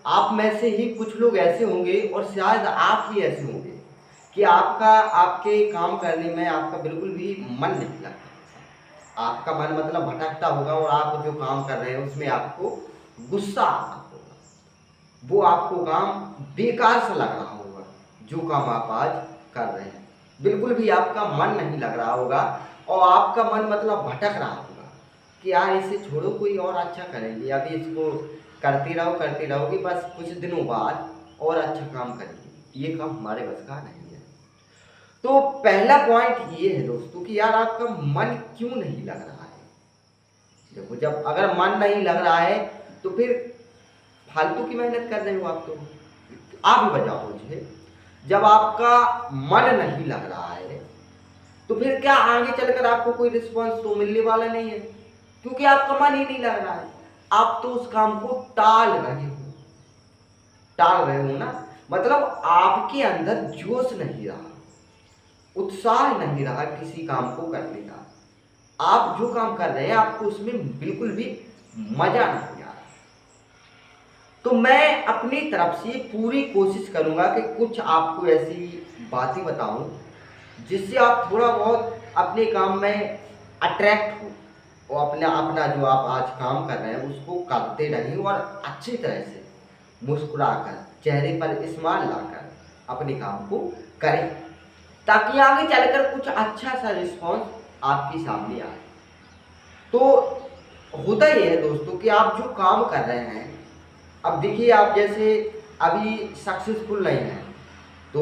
आप में से ही कुछ लोग ऐसे होंगे और शायद आप ही ऐसे होंगे कि आपके काम करने में आपका बिल्कुल भी मन नहीं लगता। आपका मन मतलब भटकता होगा और आप जो काम कर रहे हैं उसमें आपको गुस्सा आता होगा। वो आपको काम बेकार सा लग रहा होगा, जो काम आप आज कर रहे हैं। बिल्कुल भी आपका मन नहीं लग रहा होगा और आपका मन मतलब भटक रहा होगा कि यार इसे छोड़ो, कोई और अच्छा करेंगे, अभी इसको करते रहोगे, बस कुछ दिनों बाद और अच्छा काम करेंगे, ये काम हमारे बस का नहीं है। तो पहला पॉइंट ये है दोस्तों कि यार आपका मन क्यों नहीं लग रहा है। देखो, जब अगर मन नहीं लग रहा है तो फिर फालतू की मेहनत कर रहे हो आप। तो आप ही बताओ मुझे, जब आपका मन नहीं लग रहा है तो फिर क्या आगे चलकर आपको कोई रिस्पॉन्स तो मिलने वाला नहीं है, क्योंकि आपका मन ही नहीं लग रहा है। आप तो उस काम को टाल रहे हो ना। मतलब आपके अंदर जोश नहीं रहा, उत्साह नहीं रहा किसी काम को करने का। आप जो काम कर रहे हैं आपको उसमें बिल्कुल भी मजा नहीं आ रहा। तो मैं अपनी तरफ से पूरी कोशिश करूंगा कि कुछ आपको ऐसी बातें बताऊं जिससे आप थोड़ा बहुत अपने काम में अट्रैक्ट हो और अपना अपना जो आप आज काम कर रहे हैं उसको करते रहें और अच्छी तरह से मुस्कुराकर, चेहरे पर स्माइल लाकर अपने काम को करें, ताकि आगे चलकर कुछ अच्छा सा रिस्पॉन्स आपके सामने आए। तो होता ही है दोस्तों कि आप जो काम कर रहे हैं, अब देखिए आप जैसे अभी सक्सेसफुल नहीं हैं तो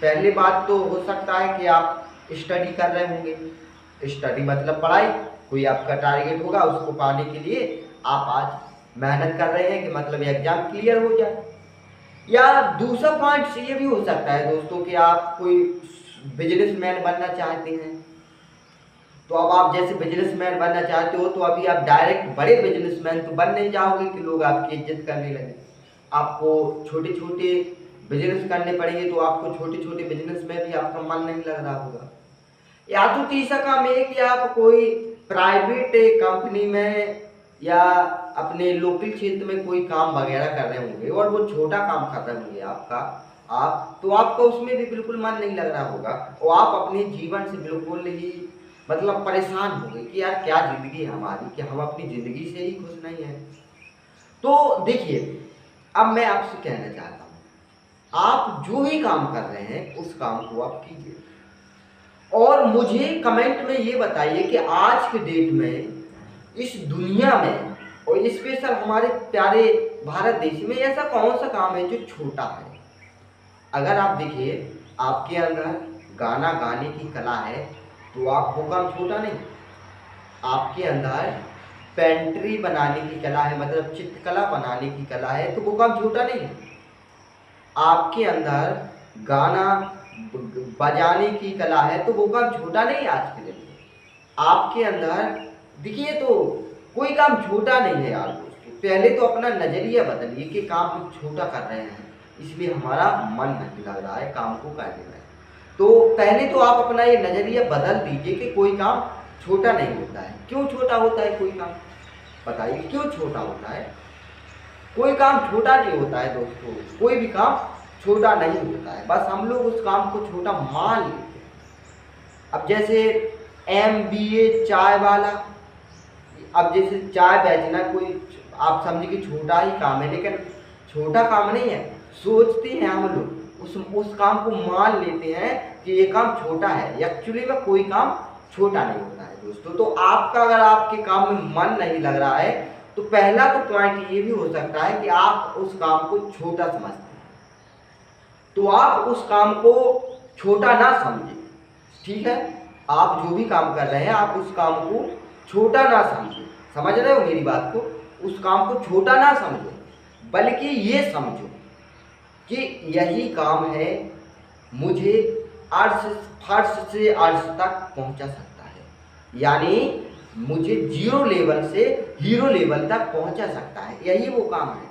पहली बात तो हो सकता है कि आप स्टडी कर रहे होंगे। स्टडी मतलब पढ़ाई, कोई आपका टारगेट होगा, उसको पाने के लिए आप आज मेहनत कर रहे हैं कि मतलब एग्जाम क्लियर हो जाए। या दूसरा पॉइंट ये भी हो सकता है दोस्तों कि आप कोई बिजनेसमैन बनना चाहते हैं। तो अब आप जैसे बिजनेसमैन बनना चाहते हो तो अभी आप डायरेक्ट बड़े बिजनेसमैन तो बन नहीं जाओगे कि लोग आपकी इज्जत करने लगे। आपको छोटे छोटे बिजनेस करने पड़ेंगे, तो आपको छोटे छोटे बिजनेस में भी आपका मन नहीं लग रहा होगा। या तो तीसरा काम है कि आप कोई प्राइवेट कंपनी में या अपने लोकल क्षेत्र में कोई काम वगैरह कर रहे होंगे और वो छोटा काम कर रहे होंगे आपका, आप तो आपका उसमें भी बिल्कुल मन नहीं लग रहा होगा और आप अपने जीवन से बिल्कुल ही मतलब परेशान हो गए कि यार क्या जिंदगी है हमारी, कि हम अपनी जिंदगी से ही खुश नहीं हैं। तो देखिए, अब मैं आपसे कहना चाहता हूँ, आप जो भी काम कर रहे हैं उस काम को आप कीजिए और मुझे कमेंट में ये बताइए कि आज के डेट में इस दुनिया में और स्पेशल हमारे प्यारे भारत देश में ऐसा कौन सा काम है जो छोटा है। अगर आप देखिए, आपके अंदर गाना गाने की कला है तो आप वो काम छोटा नहीं। आपके अंदर पेंट्री बनाने की कला है, मतलब चित्रकला बनाने की कला है, तो वो काम छोटा नहीं है। आपके अंदर गाना बजाने की कला है तो वो काम छोटा नहीं है आज के दिन में। आपके अंदर देखिए, तो कोई काम छोटा नहीं है यार दोस्तों। पहले तो अपना नजरिया बदलिए कि काम हम छोटा कर रहे हैं इसलिए हमारा मन नहीं लग रहा है काम को करने में। तो पहले तो आप अपना ये नजरिया बदल दीजिए कि कोई काम छोटा नहीं होता है। क्यों छोटा होता है कोई काम, बताइए क्यों छोटा होता है। कोई काम छोटा नहीं होता है दोस्तों, कोई भी काम छोटा नहीं होता है, बस हम लोग उस काम को छोटा मान लेते हैं। अब जैसे MBA चाय वाला, अब जैसे चाय बेचना कोई आप समझे कि छोटा ही काम है, लेकिन छोटा काम नहीं है। सोचते हैं हम लोग उस काम को मान लेते हैं कि ये काम छोटा है, एक्चुअली में कोई काम छोटा नहीं होता है दोस्तों। तो आपका अगर आपके काम में मन नहीं लग रहा है तो पहला तो पॉइंट ये भी हो सकता है कि आप उस काम को छोटा समझते हैं। तो आप उस काम को छोटा ना समझें, ठीक है। आप जो भी काम कर रहे हैं आप उस काम को छोटा ना समझें, समझ रहे हो मेरी बात को। उस काम को छोटा ना समझो, बल्कि ये समझो कि यही काम है मुझे अर्श फर्श से अर्श तक पहुंचा सकता है, यानी मुझे जीरो लेवल से हीरो लेवल तक पहुंचा सकता है, यही वो काम है।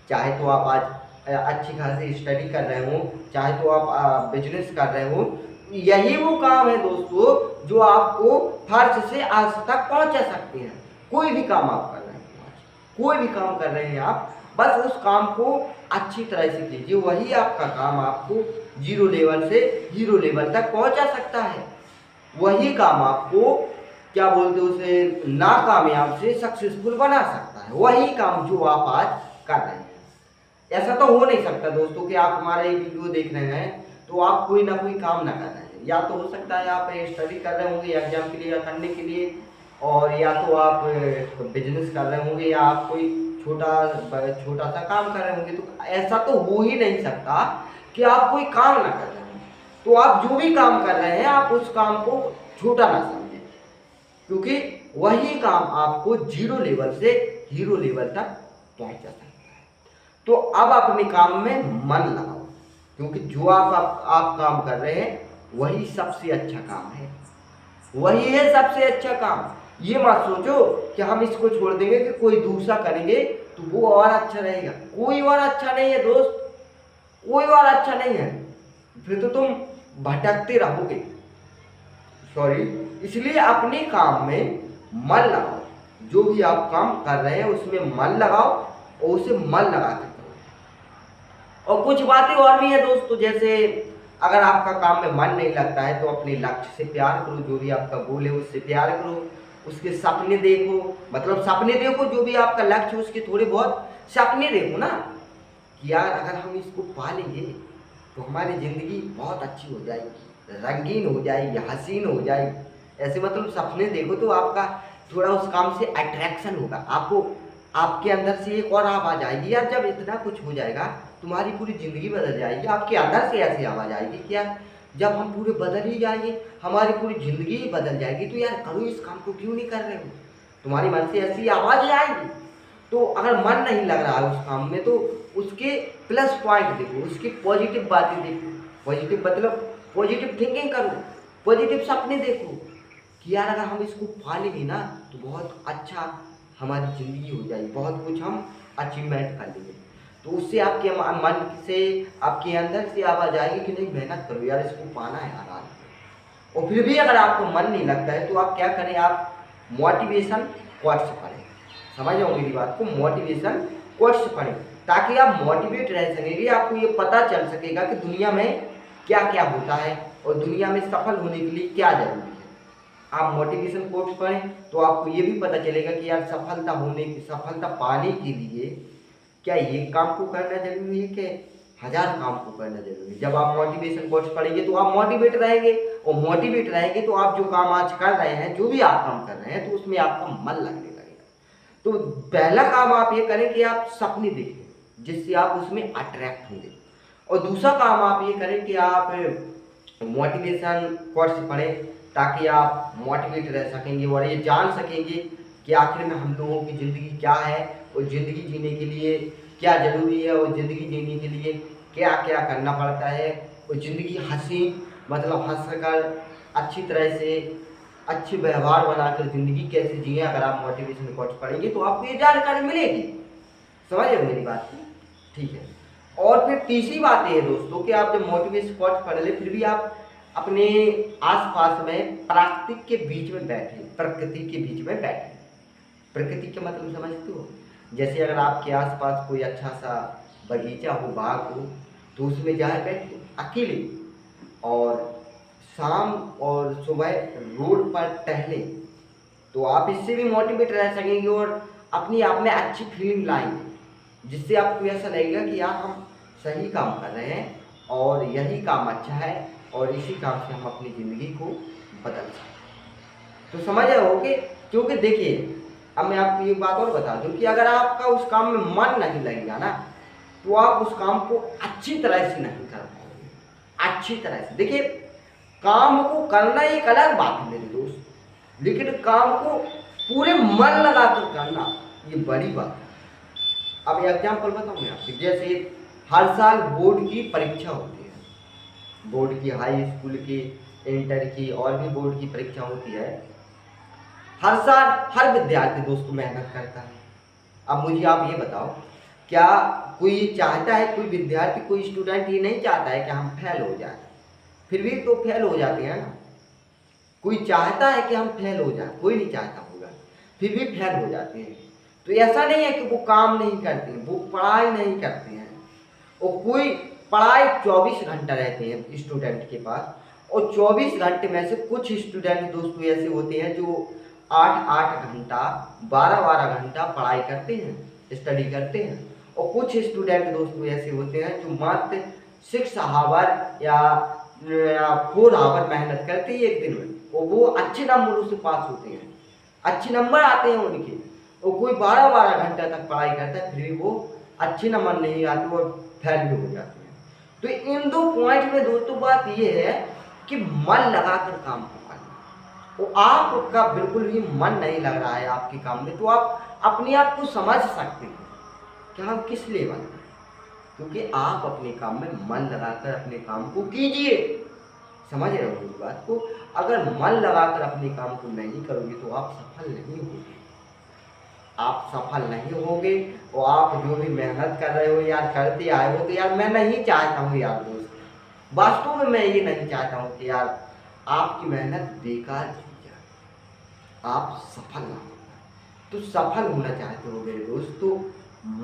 चाहे तो आप आज अच्छी खासी स्टडी कर रहे हो, चाहे तो आप बिजनेस कर रहे हो, यही वो काम है दोस्तों जो आपको फर्श से अर्श तक पहुंचा सकते हैं। कोई भी काम आप कर रहे हैं, कोई भी काम कर रहे हैं आप, बस उस काम को अच्छी तरह से कीजिए, वही आपका काम आपको 0 लेवल से हीरो लेवल तक पहुंचा सकता है। वही काम आपको क्या बोलते उसे नाकामयाब से सक्सेसफुल बना सकता है, वही काम जो आप आज कर रहे हैं। ऐसा तो हो नहीं सकता दोस्तों कि आप हमारा ये वीडियो देख रहे हैं तो आप कोई ना कोई काम ना कर रहे हैं। या तो हो सकता है आप स्टडी कर रहे होंगे एग्जाम के लिए या करने के लिए, और या तो आप बिजनेस कर रहे होंगे, या आप कोई छोटा सा काम कर रहे होंगे। तो ऐसा तो हो ही नहीं सकता कि आप कोई काम ना कर रहे हो। तो आप जो भी काम कर रहे हैं आप उस काम को छोटा ना समझें, क्योंकि वही काम आपको 0 लेवल से हीरो लेवल तक पहुंचा सकता है। तो अब अपने काम में मन लगाओ, क्योंकि जो आप काम कर रहे हैं वही सबसे अच्छा काम है, वही है सबसे अच्छा काम। ये मत सोचो कि हम इसको छोड़ देंगे कि कोई दूसरा करेंगे तो वो और अच्छा रहेगा। कोई और अच्छा नहीं है दोस्त, कोई और अच्छा नहीं है, फिर तो तुम भटकते रहोगे। सॉरी, इसलिए अपने काम में मन लगाओ, जो भी आप काम कर रहे हैं उसमें मन लगाओ और उसे मन लगा के करो। और कुछ बातें और भी है दोस्तों, जैसे अगर आपका काम में मन नहीं लगता है तो अपने लक्ष्य से प्यार करो, जो भी आपका गोल है उससे प्यार करो, उसके सपने देखो, मतलब सपने देखो, जो भी आपका लक्ष्य है उसके थोड़े बहुत सपने देखो ना, कि यार अगर हम इसको पा लेंगे तो हमारी ज़िंदगी बहुत अच्छी हो जाएगी, रंगीन हो जाएगी, हसीन हो जाएगी। ऐसे मतलब सपने देखो तो आपका थोड़ा उस काम से अट्रैक्शन होगा, आपको आपके अंदर से एक और आवाज़ आएगी, यार जब इतना कुछ हो जाएगा तुम्हारी पूरी ज़िंदगी बदल जाएगी। आपके अंदर से ऐसी आवाज़ आएगी कि यार जब हम पूरे बदल ही जाएंगे, हमारी पूरी ज़िंदगी ही बदल जाएगी, तो यार करो इस काम को, क्यों नहीं कर रहे हो। तुम्हारी मन से ऐसी आवाज़ आएगी। तो अगर मन नहीं लग रहा है उस काम में तो उसके प्लस पॉइंट देखो, उसकी पॉजिटिव बातें देखो, पॉजिटिव मतलब पॉजिटिव थिंकिंग करो, पॉजिटिव सपने देखो कि यार अगर हम इसको पा लेंगे ना तो बहुत अच्छा हमारी ज़िंदगी हो जाएगी, बहुत कुछ हम अचीवमेंट कर लेंगे। तो उससे आपके मन से, आपके अंदर से आवाज़ आएगी कि नहीं मेहनत करो यार, इसको पाना है यार आज। और फिर भी अगर आपको मन नहीं लगता है तो आप क्या करें, आप मोटिवेशन कोट्स पढ़ें। समझ जाओ मेरी बात को, मोटिवेशन कोट्स पढ़ें, ताकि आप मोटिवेट रह सकेंगे। आपको ये पता चल सकेगा कि दुनिया में क्या क्या होता है और दुनिया में सफल होने के लिए क्या जरूरी है। आप मोटिवेशन कोट्स पढ़ें तो आपको ये भी पता चलेगा कि यार सफलता पाने के लिए क्या एक काम को करना जरूरी है कि 1000 काम को करना जरूरी है। जब आप मोटिवेशन कोट्स पढ़ेंगे तो आप मोटिवेट रहेंगे, और मोटिवेट रहेंगे तो आप जो काम आज कर रहे हैं, जो भी आप काम कर रहे हैं, तो उसमें आपका मन लगने लगेगा। तो पहला काम आप ये करें कि आप सपने देखें, जिससे आप उसमें अट्रैक्ट होंगे। और दूसरा काम आप ये करें कि आप मोटिवेशन कोट्स पढ़ें, ताकि आप मोटिवेट रह सकेंगे और ये जान सकेंगे कि आखिर में हम लोगों की ज़िंदगी क्या है, और ज़िंदगी जीने के लिए क्या ज़रूरी है, और ज़िंदगी जीने के लिए क्या क्या करना पड़ता है, और ज़िंदगी हसीन मतलब हंस कर अच्छी तरह से अच्छे व्यवहार बनाकर ज़िंदगी कैसे जिए। अगर आप मोटिवेशन कोट्स पढ़ेंगे तो आपको ये जानकारी मिलेगी। समझ रहे हो मेरी बात की? ठीक है। और फिर तीसरी बात ये है दोस्तों कि आप जब मोटिवेशन कोट्स पढ़ ले फिर भी आप अपने आसपास में प्राकृतिक के बीच में बैठे, प्रकृति के बीच में बैठे। प्रकृति के मतलब समझते हो, जैसे अगर आपके आसपास कोई अच्छा सा बगीचा हो, बाग हो, तो उसमें जाए बैठे अकेले, और शाम और सुबह रोड पर टहले, तो आप इससे भी मोटिवेट रह सकेंगे और अपनी आप में अच्छी फीलिंग लाएंगे, जिससे आपको ऐसा लगेगा कि यार हम सही काम कर रहे हैं और यही काम अच्छा है और इसी काम से हम अपनी ज़िंदगी को बदल सकते हैं। तो समझ रहे हो कि, क्योंकि देखिए अब मैं आपको एक बात और बता दूं कि अगर आपका उस काम में मन नहीं लगेगा ना तो आप उस काम को अच्छी तरह से नहीं कर पाओगे। अच्छी तरह से देखिए, काम को करना एक अलग बात है मेरे दोस्त, लेकिन काम को पूरे मन लगा कर करना ये बड़ी बात है। अब एग्जाम्पल बताऊँ मैं आपको, जैसे हर साल बोर्ड की परीक्षा होती है, बोर्ड की, हाई स्कूल की, इंटर की, और भी बोर्ड की परीक्षा होती है। हर साल हर विद्यार्थी दोस्तों मेहनत करता है। अब मुझे आप ये बताओ, क्या कोई चाहता है, कोई विद्यार्थी, कोई स्टूडेंट ये नहीं चाहता है कि हम फेल हो जाए? फिर भी तो फेल हो जाते हैं ना। कोई चाहता है कि हम फेल हो जाए? कोई नहीं चाहता होगा, फिर भी फेल हो जाते हैं। तो ऐसा नहीं है कि वो काम नहीं करते हैं, वो पढ़ाई नहीं करते हैं। और कोई पढ़ाई 24 घंटा रहते हैं स्टूडेंट के पास, और 24 घंटे में से कुछ स्टूडेंट दोस्तों ऐसे होते हैं जो 8-8 घंटा 12-12 घंटा पढ़ाई करते हैं, स्टडी करते हैं। और कुछ स्टूडेंट दोस्तों ऐसे होते हैं जो मात्र 6 आवर या 4 आवर मेहनत करते हैं एक दिन में, और वो अच्छे नंबरों से पास होते हैं, अच्छे नंबर आते हैं उनके। और कोई 12-12 घंटा तक पढ़ाई करता है, फिर भी वो अच्छे नंबर नहीं आते और फेल भी हो जाते हैं। तो इन दो पॉइंट में दोस्तों बात ये है कि मन लगाकर काम को करना। और आपका बिल्कुल भी मन नहीं लग रहा है आपके काम में, तो आप अपने आप को समझ सकते हैं कि हम किस लिए बन रहे हैं। क्योंकि आप अपने काम में मन लगाकर अपने काम को कीजिए। समझ रहे हो इस बात को? अगर मन लगाकर अपने काम को नहीं करोगे तो आप सफल नहीं होगे, आप सफल नहीं होगे। और आप जो भी मेहनत कर रहे हो यार, करते आए हो, तो यार मैं नहीं चाहता हूँ यार दोस्त, वास्तव में मैं ये नहीं चाहता हूँ कि यार आपकी मेहनत बेकार की जाए, आप सफल ना हो। तो सफल होना चाहते हो मेरे दोस्त, तो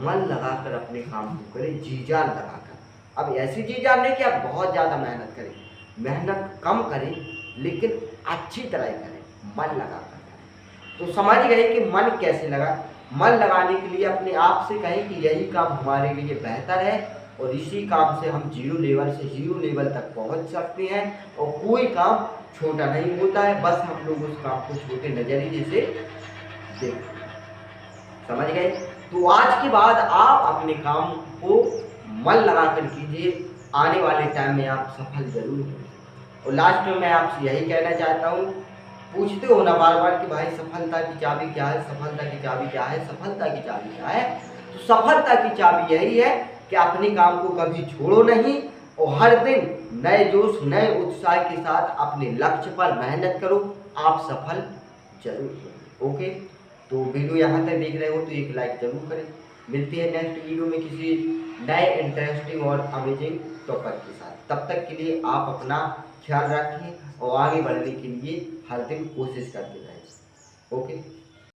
मन लगाकर अपने काम को करें, जी जान लगाकर। अब ऐसी जी जान नहीं कि आप बहुत ज़्यादा मेहनत करें, मेहनत कम करें लेकिन अच्छी तरह करें, मन लगाकर करें। तो समझ गए कि मन कैसे लगा। मन लगाने के लिए अपने आप से कहें कि यही काम हमारे लिए बेहतर है, और इसी काम से हम 0 लेवल से हीरो लेवल तक पहुंच सकते हैं। और कोई काम छोटा नहीं होता है, बस हम लोग उस काम को छोटे नजरिए से देखते हैं। समझ गए? तो आज के बाद आप अपने काम को मन लगाकर कीजिए, आने वाले टाइम में आप सफल जरूर होंगे। और लास्ट में मैं आपसे यही कहना चाहता हूँ, पूछते हो ना बार बार कि भाई सफलता की चाबी क्या है, सफलता की चाबी क्या है, सफलता की चाबी क्या है? तो सफलता की चाबी यही है कि अपने काम को कभी छोड़ो नहीं, और हर दिन नए जोश नए उत्साह के साथ अपने लक्ष्य पर मेहनत करो, आप सफल जरूर होंगे। ओके, तो वीडियो यहाँ तक देख रहे हो तो एक लाइक जरूर करें। मिलते हैं नेक्स्ट वीडियो में किसी नए इंटरेस्टिंग और अमेजिंग टॉपिक के साथ। तब तक के लिए आप अपना ख्याल रखें और आगे बढ़ने के लिए हर दिन कोशिश करते रहें। ओके।